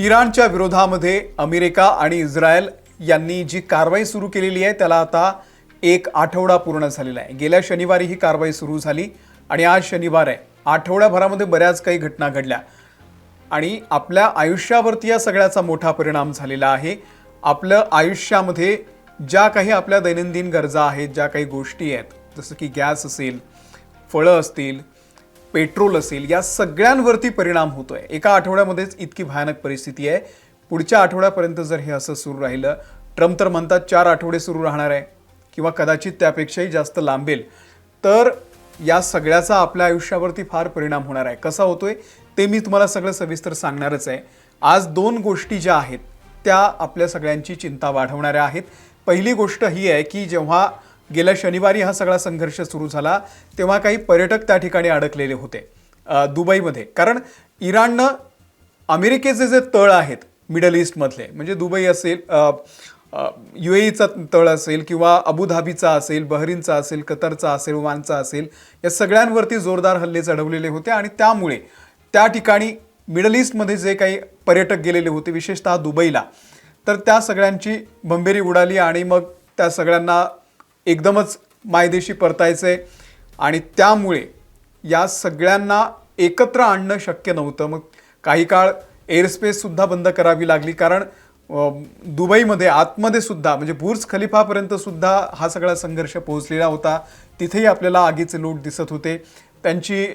इराणच्या विरोधामध्ये अमेरिका आणि इस्रायल यांनी जी कारवाई सुरू केलेली आहे त्याला आता एक आठवडा पूर्ण झालेला आहे। गेल्या शनिवारी ही कारवाई सुरू झाली आणि आज शनिवार आहे। आठवड्याभरामध्ये बऱ्याच काही घटना घडल्या आणि आपल्या आयुष्यावरती या सगळ्याचा मोठा परिणाम झालेला आहे। आपल्या आयुष्यामध्ये ज्या काही आपल्या दैनंदिन गरजा आहेत, ज्या काही गोष्टी आहेत, जसं की गॅस असेल, फळं असतील, पेट्रोल असेल, या सगळ्यांवरती परिणाम होतोय। एका आठवड्यामध्येच इतकी भयानक परिस्थिती आहे। पुढच्या आठवड्यापर्यंत जर हे असं सुरू राहिलं, ट्रम्प तर म्हणतात 4 आठवडे सुरू राहणार आहे किंवा कदाचित त्यापेक्षाही जास्त लांबेल, तर या सगळ्याचा आपल्या आयुष्यावरती फार परिणाम होणार आहे। कसा होतोय ते मी तुम्हाला सगळं सविस्तर सांगणारच आहे। आज 2 गोष्टी ज्या आहेत त्या आपल्या सगळ्यांची चिंता वाढवणाऱ्या आहेत। पहिली गोष्ट ही आहे की जेव्हा गेल्या शनिवारी हा सगळा संघर्ष सुरू झाला तेव्हा काही पर्यटक त्या ठिकाणी अडकलेले होते दुबईमध्ये। कारण इराणनं अमेरिकेचे जे तळ आहेत मिडल ईस्टमधले, म्हणजे दुबई असेल, UAEचा तळ असेल किंवा अबुधाबीचा असेल, बहरीनचा असेल, कतरचा असेल, ओमानचा असेल, या सगळ्यांवरती जोरदार हल्ले चढवलेले होते आणि त्यामुळे त्या ठिकाणी मिडल ईस्टमध्ये जे काही पर्यटक गेलेले होते, विशेषतः दुबईला, तर त्या सगळ्यांची भंबेरी उडाली आणि मग त्या सगळ्यांना एकदमच मायदेशी परतायचे आणि त्यामुळे या सगळ्यांना एकत्र आणणं शक्य नव्हतं। मग काही काळ एअरस्पेस सुद्धा बंद करावी लागली, कारण दुबईमध्ये आतमध्ये सुद्धा म्हणजे बुर्ज खलिफापर्यंत सुद्धा हा सगळा संघर्ष पोहोचलेला होता। तिथेही आपल्याला आगीचे लोट दिसत होते। त्यांची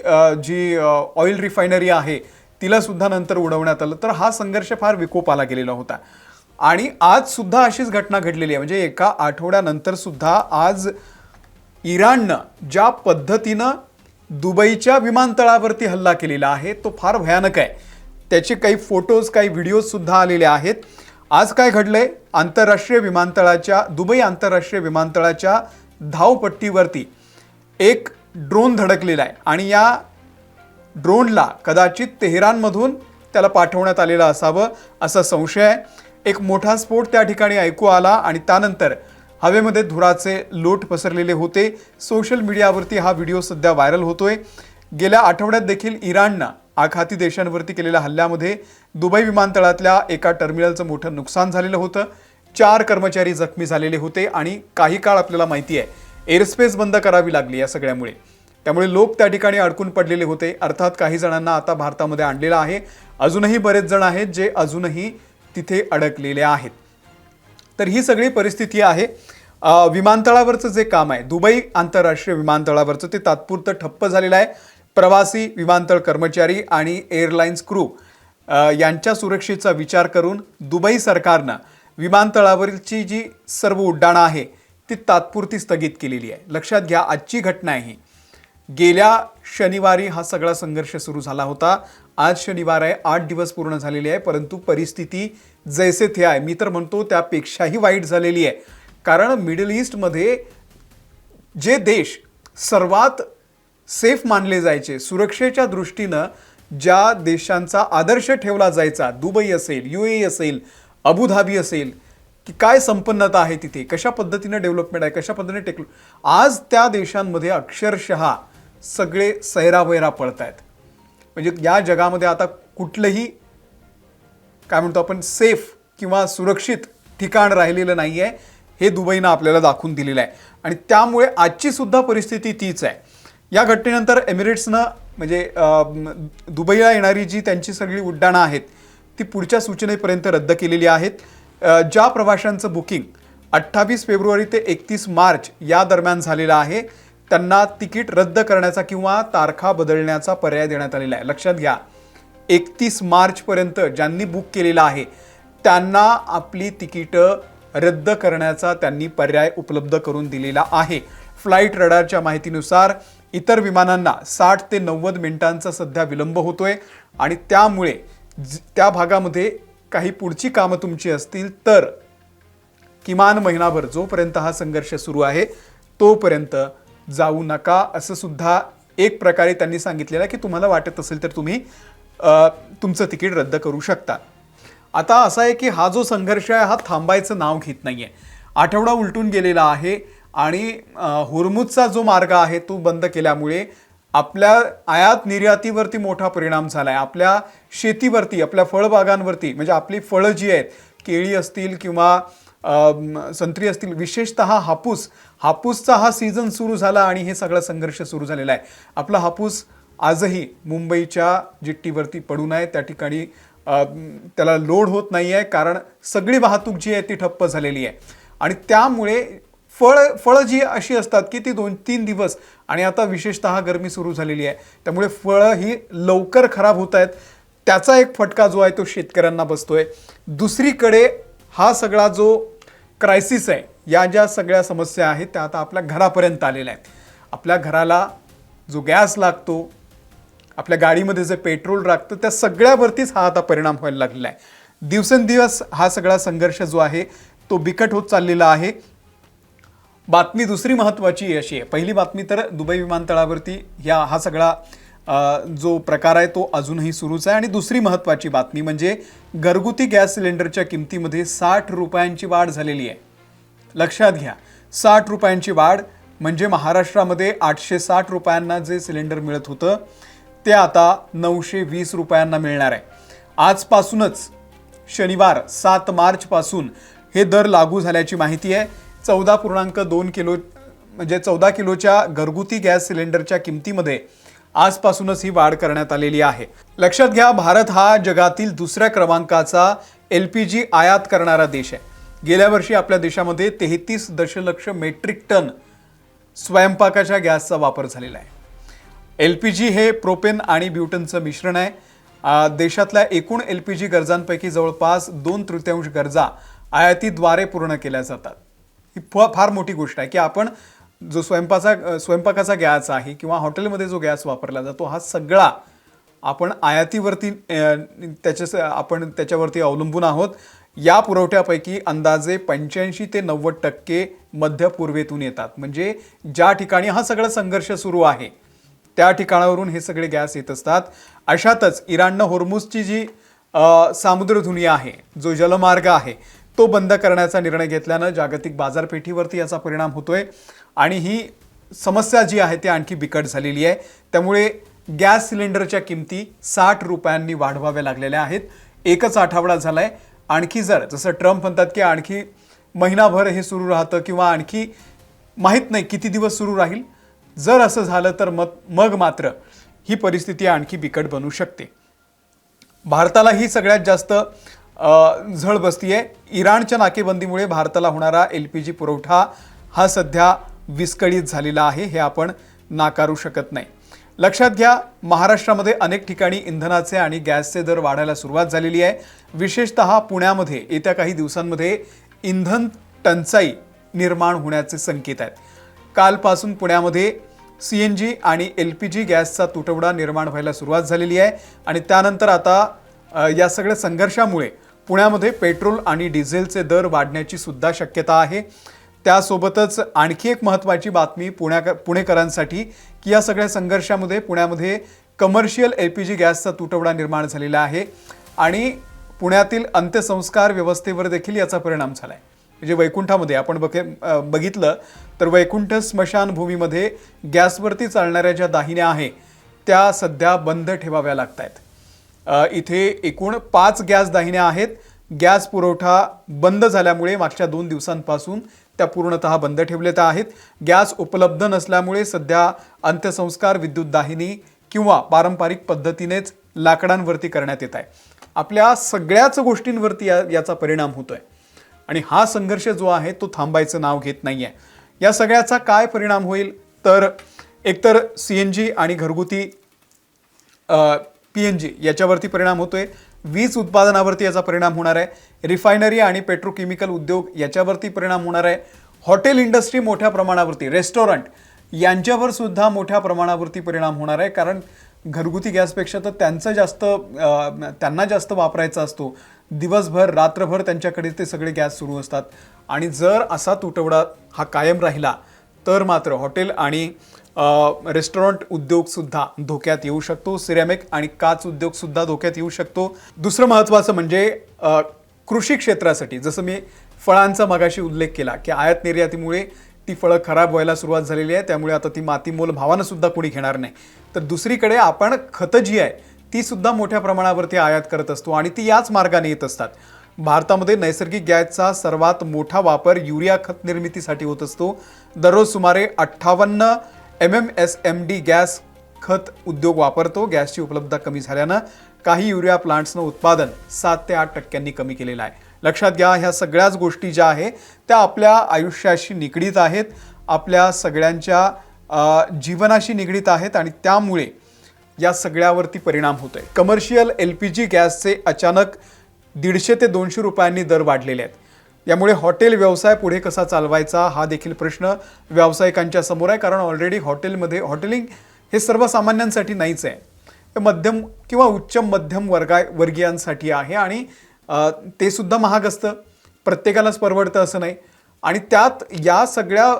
जी ऑइल रिफायनरी आहे तिला सुद्धा नंतर उडवण्यात आलं। तर हा संघर्ष फार विकोपाला गेलेला होता आणि आज सुद्धा अशीच घटना घडलेली आहे। म्हणजे एका आठवड्यानंतर सुद्धा आज इराणनं ज्या पद्धतीनं दुबईच्या विमानतळावरती हल्ला केलेला आहे तो फार भयानक आहे। त्याचे काही फोटोज, काही व्हिडिओज सुद्धा आलेले आहेत। आज काय घडलंय, दुबई आंतरराष्ट्रीय विमानतळाच्या धावपट्टीवरती एक ड्रोन धडकलेला आहे आणि या ड्रोनला कदाचित तेहरानमधून त्याला पाठवण्यात आलेलं असावं असा संशय आहे। एक मोठा स्फोट त्या ठिकाणी ऐकू आला आणि त्यानंतर हवेमध्ये धुराचे लोट पसरलेले होते। सोशल मीडियावरती हा व्हिडिओ सध्या व्हायरल होतोय। गेल्या आठवड्यात देखील इराणनं आखाती देशांवरती केलेल्या हल्ल्यामध्ये दुबई विमानतळातल्या एका टर्मिनलचं मोठं नुकसान झालेलं होतं। 4 कर्मचारी जखमी झालेले होते आणि काही काळ आपल्याला माहिती आहे एअरस्पेस बंद करावी लागली या सगळ्यामुळे। त्यामुळे लोक त्या ठिकाणी अडकून पडलेले होते। अर्थात काही जणांना आता भारतामध्ये आणलेलं आहे। अजूनही बरेच जण आहेत जे अजूनही तिथे अडकलेले आहेत। तर ही सगळी परिस्थिती आहे। विमानतळावरचं जे काम आहे दुबई आंतरराष्ट्रीय विमानतळावरचं ते तात्पुरतं ठप्प झालेलं आहे। प्रवासी, विमानतळ कर्मचारी आणि एअरलाइन्स क्रू यांच्या सुरक्षेचा विचार करून दुबई सरकारनं विमानतळावरची जी सर्व उड्डाणं आहे ती तात्पुरती स्थगित केलेली आहे। लक्षात घ्या, आजची घटना आहे ही। गेल्या शनिवारी हा सगळा संघर्ष सुरू झाला होता। आज शनिवार आहे, 8 दिवस पूर्ण झालेले आहे, परंतु परिस्थिती जैसे थे आहे, मी तर म्हणतो त्यापेक्षाही वाईट झालेली आहे। कारण मिडल ईस्टमध्ये जे देश सर्वात सेफ मानले जायचे, सुरक्षेच्या दृष्टीनं ज्या देशांचा आदर्श ठेवला जायचा, दुबई असेल, UAE असेल, अबुधाबी असेल, की काय संपन्नता आहे तिथे, कशा पद्धतीनं डेव्हलपमेंट आहे, कशा पद्धतीने आज त्या देशांमध्ये अक्षरशः सगळे सैरावैरा पळत आहेत। म्हणजे या जगामध्ये आता कुठलंही काय म्हणतो आपण सेफ किंवा सुरक्षित ठिकाण राहिलेलं नाही आहे, हे दुबईनं आपल्याला दाखवून दिलेलं आहे। आणि त्यामुळे आजची सुद्धा परिस्थिती तीच आहे। या घटनेनंतर एमिरेट्सनं म्हणजे दुबईला येणारी जी त्यांची सगळी उड्डाणं आहेत ती पुढच्या सूचनेपर्यंत रद्द केलेली आहेत। ज्या प्रवाशांचं बुकिंग 28 फेब्रुवारी ते 31 मार्च या दरम्यान झालेलं आहे त्यांना तिकीट रद्द करण्याचा किंवा तारखा बदलण्याचा पर्याय देण्यात आलेला आहे। लक्षात घ्या, 31 मार्चपर्यंत ज्यांनी बुक केलेलं आहे त्यांना आपली तिकीटं रद्द करण्याचा त्यांनी पर्याय उपलब्ध करून दिलेला आहे। फ्लाईट रडारच्या माहितीनुसार इतर विमानांना 60 ते 90 मिनिटांचा सध्या विलंब होतोय आणि त्यामुळे त्या भागामध्ये काही पुढची कामं तुमची असतील तर किमान महिनाभर जोपर्यंत हा संघर्ष सुरू आहे तोपर्यंत जाऊ नका, असं सुद्धा एक प्रकारे त्यांनी सांगितलेलं आहे की तुम्हाला वाटत असेल तर तुम्ही तुमचं तिकीट रद्द करू शकता। आता असं आहे की हा जो संघर्ष आहे हा थांबायचं नाव घेत नाहीये। आठवडा उलटून गेलेला आहे आणि हुर्मुझचा जो मार्ग आहे तो बंद केल्यामुळे आपल्या आयात निर्यातीवरती मोठा परिणाम झाला आहे, आपल्या शेतीवरती, आपल्या फळबागांवरती, म्हणजे आपली फळं जी आहेत, केळी असतील किंवा संत्री असतील, विशेषतः हापूसचा हा सीझन सुरू झाला आणि हे सगळा संघर्ष सुरू झालेला आहे. आपला हापूस आजही मुंबईच्या जिट्टीवरती पडून आहे, त्या ठिकाणी त्याला लोड होत नाही आहे, कारण सगळी वाहतूक जी आहे ती ठप्प झालेली आहे. आणि त्यामुळे फळं जी अशी असतात की ती 2-3 दिवस, आणि आता विशेषतः गरमी सुरू झालेली आहे, त्यामुळे फळं ही लवकर खराब होत आहेत. त्याचा एक फटका जो आहे तो शेतकऱ्यांना बसतोय. दुसरीकडे हा सगळा जो क्रायसिस आहे, या ज्या सगळ्या समस्या आहेत त्या आता आपल्या घरापर्यंत आलेल्या आहेत. आपल्या घराला जो गॅस लागतो, आपल्या गाडीमध्ये जे पेट्रोल लागतं, त्या सगळ्यावरतीच हा आता परिणाम व्हायला लागलेला आहे. दिवसेंदिवस हा सगळा संघर्ष जो आहे तो बिकट होत चाललेला आहे. बातमी दुसरी महत्त्वाची अशी आहे, पहिली बातमी तर दुबई विमानतळावरती हा सगळा जो प्रकार आहे तो अजूनही सुरूच आहे. आणि दुसरी महत्त्वाची बातमी म्हणजे घरगुती गॅस सिलेंडरच्या किमतीमध्ये 60 रुपयांची वाढ झालेली आहे. लक्षात घ्या, 60 रुपयांची वाढ म्हणजे महाराष्ट्रामध्ये 860 रुपयांना जे सिलेंडर मिळत होतं ते आता 920 रुपयांना मिळणार आहे. आजपासूनच शनिवार 7 मार्चपासून हे दर लागू झाल्याची माहिती आहे. 14.2 किलो म्हणजे 14 किलोच्या घरगुती गॅस सिलेंडरच्या किमतीमध्ये आजपासूनच ही वाढ करण्यात आलेली आहे. लक्षात घ्या, भारत हा जगातील दुसऱ्या क्रमांकाचा LPG आयात करणारा देश आहे. गेल्या वर्षी आपल्या देशामध्ये 33 दशलक्ष मेट्रिक टन स्वयंपाकाच्या गॅसचा वापर झालेला आहे. LPG हे प्रोपेन आणि ब्युटनचं मिश्रण आहे. देशातल्या एकूण LPG गरजांपैकी जवळपास 2/3 गरजा आयातीद्वारे पूर्ण केल्या जातात. ही फार मोठी गोष्ट आहे की आपण जो स्वयंपाकाचा गॅस आहे किंवा हॉटेलमध्ये जो गॅस वापरला जातो हा सगळा आपण आयातीवरती आपण त्याच्यावरती अवलंबून आहोत. या पुरवठ्यापैकी अंदाजे 85 ते 90% मध्य पूर्वेतून येतात. म्हणजे ज्या ठिकाणी हा सगळा संघर्ष सुरू आहे त्या ठिकाणावरून हे सगळे गॅस येत असतात. अशातच इराणनं होर्मुझची जी सामुद्रधुनी आहे, जो जलमार्ग आहे, तो बंद करण्याचा निर्णय घेतल्यानं जागतिक बाजारपेठीवरती याचा परिणाम होतोय आणि ही समस्या जी आहे ती आणखी बिकट झालेली आहे. त्यामुळे गॅस सिलेंडरच्या किमती 60 रुपयांनी वाढवाव्या लागलेल्या आहेत. एकच आठवडा झालाय. आणखी जसं ट्रम्प म्हणतात की आणखी महिनाभर हे सुरू राहतं किंवा आणखी माहीत नाही किती दिवस सुरू राहील, जर असं झालं तर मग मात्र ही परिस्थिती आणखी बिकट बनू शकते. भारताला ही सगळ्यात जास्त झळ बसतीये. इराणच्या नाकेबंदीमुळे भारताला होणारा LPG पुरवठा हा सध्या विस्कळीत झालेला आहे, हे आपण नाकारू शकत नाही. लक्षात घ्या, महाराष्ट्रामध्ये अनेक ठिकाणी इंधनाचे आणि गॅसचे दर वाढायला सुरुवात झालेली आहे. विशेषतः पुण्यामध्ये येत्या काही दिवसांमध्ये इंधन टंचाई निर्माण होण्याचे संकेत आहेत. कालपासून पुण्यामध्ये CNG आणि LPG गॅसचा तुटवडा निर्माण व्हायला सुरुवात झालेली आहे आणि त्यानंतर आता या सगळ्या संघर्षामुळे पुण्यामध्ये पेट्रोल आणि डिझेलचे दर वाढण्याची सुद्धा शक्यता आहे. त्यासोबतच आणखी एक महत्त्वाची बातमी पुणेकरांसाठी की या सगळ्या संघर्षामध्ये पुण्यामध्ये कमर्शियल LPG गॅसचा तुटवडा निर्माण झालेला आहे आणि पुण्यातील अंत्यसंस्कार व्यवस्थेवर देखील याचा परिणाम झाला आहे. म्हणजे वैकुंठामध्ये आपण बघितलं तर वैकुंठ स्मशानभूमीमध्ये गॅसवरती चालणाऱ्या ज्या दाहिन्या आहे त्या सध्या बंद ठेवाव्या लागत आहेत. इथे एकूण 5 गॅस दाहिन्या आहेत. गॅस पुरवठा बंद झाल्यामुळे मागच्या 2 दिवसांपासून त्या पूर्णतः बंद ठेवलेल्या आहेत. गॅस उपलब्ध नसल्यामुळे सध्या अंत्यसंस्कार विद्युत दाहिनी किंवा पारंपरिक पद्धतीनेच लाकडांवरती करण्यात येत आहे. आपल्या सगळ्याच गोष्टींवरती याचा परिणाम होतोय आणि हा संघर्ष जो आहे तो थांबायचं नाव घेत नाहीये. या सगळ्याचा काय परिणाम होईल तर एकतर CNG आणि घरगुती PNG याच्यावरती परिणाम होतोय. वीज उत्पादनावरती याचा परिणाम होणार आहे. रिफायनरी आणि पेट्रोकेमिकल उद्योग याच्यावरती परिणाम होणार आहे. हॉटेल इंडस्ट्री मोठ्या प्रमाणावरती, रेस्टॉरंट यांच्यावर सुद्धा मोठ्या प्रमाणावरती परिणाम होणार आहे. कारण घरगुती गॅसपेक्षा तर त्यांना जास्त वापरायचा असतो. दिवसभर रात्रभर त्यांच्याकडे ते सगळे गॅस सुरू असतात आणि जर असा तुटवडा हा कायम राहिला तर मात्र हॉटेल आणि रेस्टॉरंट उद्योग सुद्धा धोक्यात येऊ शकतो. सिरॅमिक आणि काच उद्योग सुद्धा धोक्यात येऊ शकतो. दुसरं महत्त्वाचं म्हणजे कृषी क्षेत्रासाठी, जसं मी फळांचा मगाशी उल्लेख केला की आयात निर्यातीमुळे ती फळं खराब व्हायला सुरुवात झालेली आहे, त्यामुळे आता ती मातीमोल भावानं सुद्धा कोणी घेणार नाही. तर दुसरीकडे आपण खतं जी आहे ती सुद्धा मोठ्या प्रमाणावरती आयात करत असतो आणि ती याच मार्गाने येत असतात. भारतामध्ये नैसर्गिक गॅसचा सर्वात मोठा वापर युरिया खत निर्मितीसाठी होत असतो. दररोज सुमारे 58 MMSMD गॅस खत उद्योग वापरतो. गॅसची उपलब्धता कमी झाल्यानं काही युरिया प्लांट्सनं उत्पादन 7 ते 8% कमी केलेलं आहे. लक्षात घ्या, ह्या सगळ्याच गोष्टी ज्या आहेत त्या आपल्या आयुष्याशी निगडीत आहेत, आपल्या सगळ्यांच्या जीवनाशी निगडीत आहेत आणि त्यामुळे या सगळ्यावरती परिणाम होतोय. कमर्शियल LPG गॅसचे अचानक 150 ते 200 रुपयांनी दर वाढलेले आहेत. यामुळे हॉटेल व्यवसाय पुढे कसा चालवायचा हा देखील प्रश्न व्यावसायिकांच्या समोर आहे. कारण ऑलरेडी हॉटेलिंग हे सर्वसामान्यांसाठी नाहीच आहे, हे मध्यम किंवा उच्च मध्यम वर्गीयांसाठी आहे आणि ते सुद्धा महाग असतं, प्रत्येकालाच परवडतं असं नाही. आणि त्यात या सगळ्या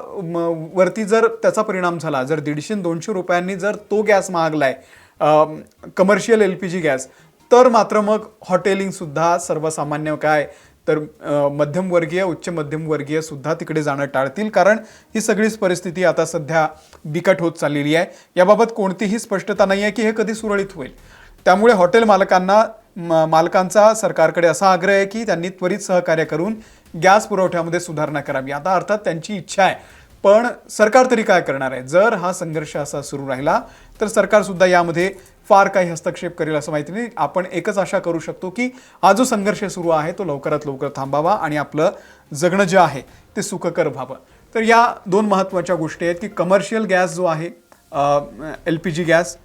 वरती जर त्याचा परिणाम झाला, जर 150-200 रुपयांनी जर तो गॅस महागलाय कमर्शियल LPG गॅस, तर मात्र मग हॉटेलिंगसुद्धा सर्वसामान्य काय तर मध्यमवर्गीय उच्च मध्यमवर्गीय सुद्धा तिकडे जाणं टाळतील. कारण ही सगळीच परिस्थिती आता सध्या बिकट होत चाललेली आहे. याबाबत कोणतीही स्पष्टता नाही आहे की हे कधी सुरळीत होईल. त्यामुळे हॉटेल मालकांचा सरकारकडे असा आग्रह आहे की त्यांनी त्वरित सहकार्य करून गॅस पुरवठ्यामध्ये सुधारणा करावी. आता अर्थात त्यांची इच्छा आहे, पण सरकार तरी काय करणार आहे? जर हा संघर्ष असा सुरू राहिला तर सरकार सुद्धा यामध्ये फार काही हस्तक्षेप करेल असं माहिती नाही. आपण एकच आशा करू शकतो की हा जो संघर्ष सुरू आहे तो लवकरात लवकर थांबावा आणि आपलं जगणं जे आहे ते सुखकर व्हावं. तर या दोन महत्त्वाच्या गोष्टी आहेत की कमर्शियल गॅस जो आहे LPG गॅस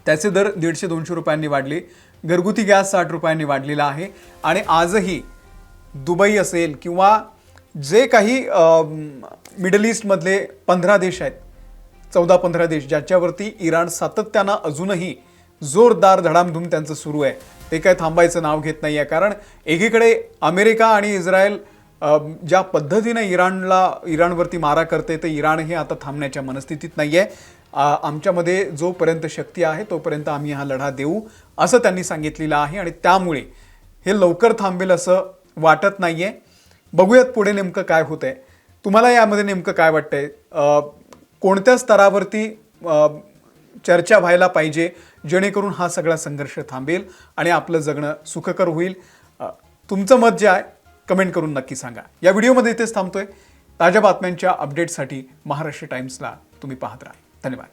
त्याचे दर 150-200 रुपयांनी वाढले, घरगुती गॅस 60 रुपयांनी वाढलेला आहे. आणि आजही दुबई असेल किंवा जे काही मिडल ईस्टमधले 15 देश आहेत, 14-15 देश ज्याच्यावरती इराण सातत्यानं अजूनही जोरदार धडामधूम त्यांचं सुरू आहे, ते काय थांबायचं नाव घेत नाही आहे. कारण एकीकडे अमेरिका आणि इस्रायल ज्या पद्धतीने इराणवरती मारा करते ते इराण हे आता थांबण्याच्या मनस्थितीत नाही आहे. आमच्यामध्ये जोपर्यंत शक्ती आहे तोपर्यंत आम्ही हा लढा देऊ असं त्यांनी सांगितलेलं आहे आणि त्यामुळे हे लवकर थांबेल असं वाटत नाही आहे. बघूयात पुढे नेमकं काय होतं आहे. तुम्हाला यामध्ये नेमकं काय वाटतंय? कोणत्या स्तरावरती चर्चा व्हायला पाहिजे जेणेकरून हा सगळा संघर्ष थांबेल आणि आपलं जगणं सुखकर होईल? तुमचं मत जे आहे कमेंट करून नक्की सांगा. या व्हिडिओमध्ये इथेच थांबतोय. ताज्या बातम्यांच्या अपडेटसाठी महाराष्ट्र टाइम्सला तुम्ही पाहत राहा. धन्यवाद.